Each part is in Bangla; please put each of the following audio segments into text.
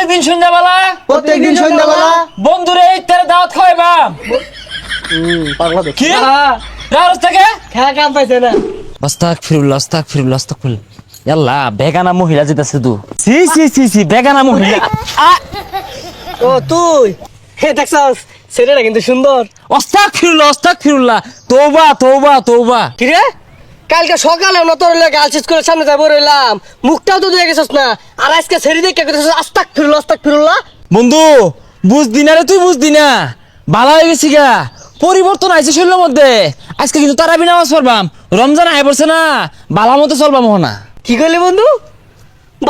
প্রত্যেকদিন সন্ধ্যাবেলা বন্ধুরে ইফতারে দাওয়াত খাওয়াইবাম। পাগলা তো কি রাউস থেকে খেয়া কাম পাইছে না আস্তাগফিরুল্লাহ আস্তাগফিরুল্লাহ আস্তাগফিরুল্লাহ। আল্লাহ বেগানা মহিলা যেতেছে তু সি বেগানা মহিলা। ও তুই হে দেখছস ছেলেটা কিন্তু সুন্দর। আস্তাগফিরুল্লাহ তওবা তওবা তওবা। কি রে কালকে সকালে না তোর গার্লস স্কুলের সামনে যাবো রইলাম, মুখটাও তো দিয়ে গেছস না, আর আজকে ছেড়ে দেখে কইছস আস্তাগফিরুল্লাহ। বন্ধু বুঝদি না রে, তুই বুঝদি না, ভালো হয়ে গেছি গা, পরিবর্তন আইছে শরীরের মধ্যে। আজকে কিন্তু তারাবি নামাজ পড়বাম, রমজান আয় পড়ছে না, বালা মতো চলবাম না। কি কইলি বন্ধু,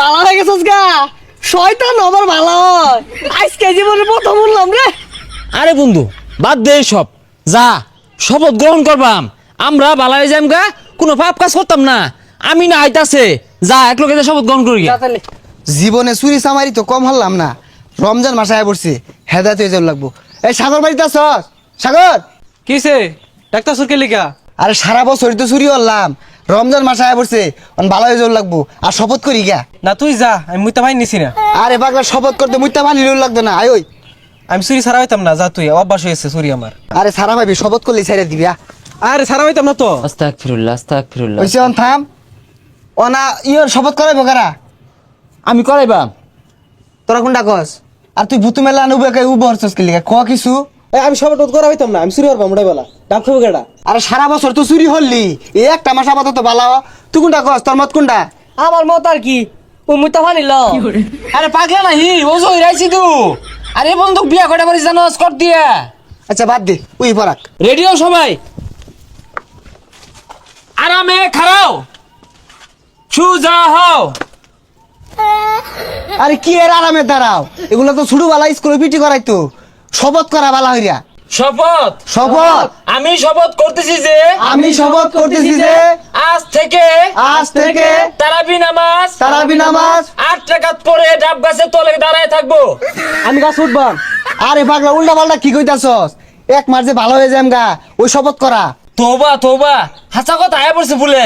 ভালো হয়ে গেছস গা? শয়তান আমার ভালো হয়, আজকে জীবনে প্রথম বললাম রে। আরে বন্ধু বাদ দে সব, যা শপথ গ্রহণ করবাম, আমরা বালা হয়ে যাম গা, কোনো পাপ কাজ করতাম না। আমি না আইতাছে, যা এক লোকে শপথ গ্রহণ করি গে। জীবনে চুরি চামারি তো কম হলাম না, রমজান মাসে আয় পড়ছে, হেদায়েত হয়ে যাওয়ার লাগবো। এই সাগর বাড়িতে আছস? সাগর কিসে ডাক্তার সুরকে লিখা? আরে সারা বছরই তো চুরি করলাম, রমজান মাসে আয় পড়ছে, ভালো হয়ে যাওয়ার লাগবো, আর শপথ করি গা। না তুই যা, আমি মুইতা ভাই নিছি না। আরে পাগলা শপথ করতে মুইতা পানি লাগতো না, আয় ওই। আমি চুরি ছাড়া হইতাম না, যা তুই, অভ্যাস হয়েছে চুরি আমার। আরে সারা ভাবি শপথ করলে ছেড়ে দিবি। আরে ছাড়া হইতাম না তো। আস্তাগফিরুল্লাহ। ওইসে অন থাম, ও না ইয়র শপথ করাইবো কারা? আমি করাইবাম। তোরা কোনটা কস? আর তুই ভুতু মেলা নুবে উব হরছস কি লিগা ক কিছু? আমি সবার করা হইতাম না, আমি চুরি করবো মোটাই বেলা, ডাব খাবো কেডা? আরে সারা বছর তো চুরি হললি, এই একটা মাস আপাতত ভালো। তুই কোনটা কস? তোর মত কোনটা? আমার মত আর কি, ও মুইতা ভানি ল। আরে পাগলা নাহি ও জই রাইছি তু। আরে বন্ধু বিয়া কয়টা বাড়ি জানোস কর দিয়া। আচ্ছা বাদ দে, উই পরাক। রেডিও সবাই আরামে খাড়াও, সুজা হও। আরে কি এর আরামে দাঁড়াও, এগুলো তো ছোট বেলা স্কুলে পিটি করাইতো, শপথ করা বালা হইরা। শপথ শপথ আমি শপথ করতেছি যে আমি শপথ করতেছি যে আজ থেকে তারাবি নামাজ 8 রাকাত পড়ে ডাব গাছের তলে দাঁড়ায় থাকবো। আমি গাছ উঠবাম। আরে পাগলা উল্টা পাল্টা কি কইতাছস? এক মাস যে ভালো হয়ে যাম গা, ওই শপথ করা। তওবা হাসা কথা আয়া পড়ছে বলে।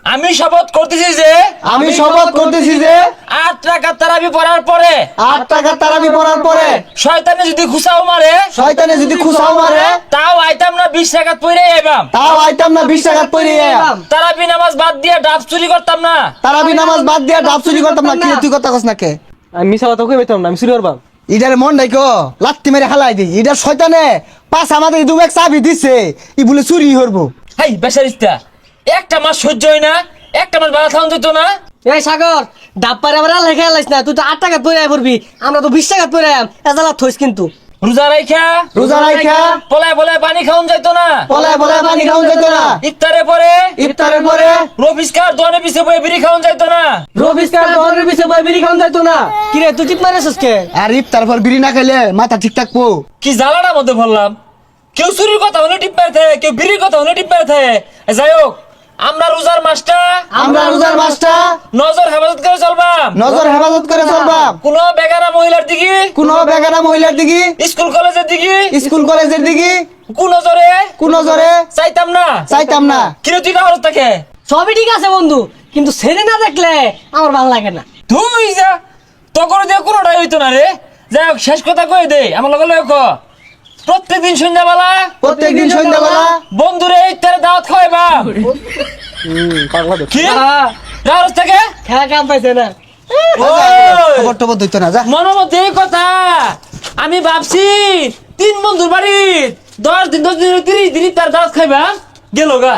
আমি শপথ করতেছি যে আমি শপথ করতেছি যে 8 রাকাত তারাবি পড়ার পরে 8 টাকা তারাবি পড়ার পরে শয়তানে যদি খুসাও মারে তাও আইতাম না 20 রাকাত পড়ে আইবাম। তাও আইতাম না 20 টাকা পড়ে। তারাবি নামাজ বাদ দিয়ে ডাব চুরি করতাম না। তারাবি নামাজ বাদ দিয়া ডাব চুরি করতাম না। কি তুই কথা কস না কে? আমি মিছা কথা কই পাইতাম না, আমি চুরি করবাম। ইডারে মন ডাইকো লাত্তি মেরে হালাই দি। ইডার শয়তানে পাঁচ আমাদের দুম এক চাবি দিছে, ই বলে চুরি করবো। হাই বেচারিস্তা, একটা মাস সহ্য হয় না, একটা মাস বাধা খাওয়ান দিত না। এই সাগর, ডাব পারে আবার লেখা লাইস না, তুই তো 8 টাকা পড়ে আই পড়বি, আমরা তো 20 টাকা পড়ে আম, এজালা থইস কিন্তু। রোজা রাইখা পলায় পানি খাওয়ান যাইতো না। পানি খাওয়া যেত না। ইফতারের পরে রফিসকার দোকানে পিছে বয়ে বিড়ি খাওয়ান যাইতো না। রবিস্কার দরের পিছে বই বিড়ি খাওন যাইতো না। কি রে তুই টিপ মারিছস কে? আর তারপর বিড়ি না খাইলে মাথা ঠিক থাকবো। কি জ্বালাটার মধ্যে বললাম, কেউ চুরির কথা হলে টিপ মারে থাকে, কেউ বিড়ির কথা হলে টিপ মারে থাকে। যাই হোক, আমরা রোজার মাসটা নজর হেফাজত করে চলবাম। কোনো বেগানা মহিলার দিকে স্কুল কলেজের দিকে কোন নজরে চাইতাম না। কিরে তুই না হরত থাকে? সবই ঠিক আছে বন্ধু, কিন্তু ছেলে না দেখলে আমার ভালো লাগে না। তুই যা তখন দিয়ে কোনোটাই হইতো না রে। যাই হোক, শেষ কথা কয়ে দে, আমার লগে লগে ক। প্রত্যেকদিন সন্ধ্যাবেলা বন্ধুরে ইফতারে দাওয়াত খাওয়াইবাম। পাগলা তো কি রাউস থেকে খেয়া কাম পাইছে না। খবর টবর দইতো না, যা। মনের মধ্যে এই কথা আমি ভাবছি, 3 বন্ধুর বাড়ি 10 দিন 30 দিন তার দাওয়াত খাইবাম, গেল গা।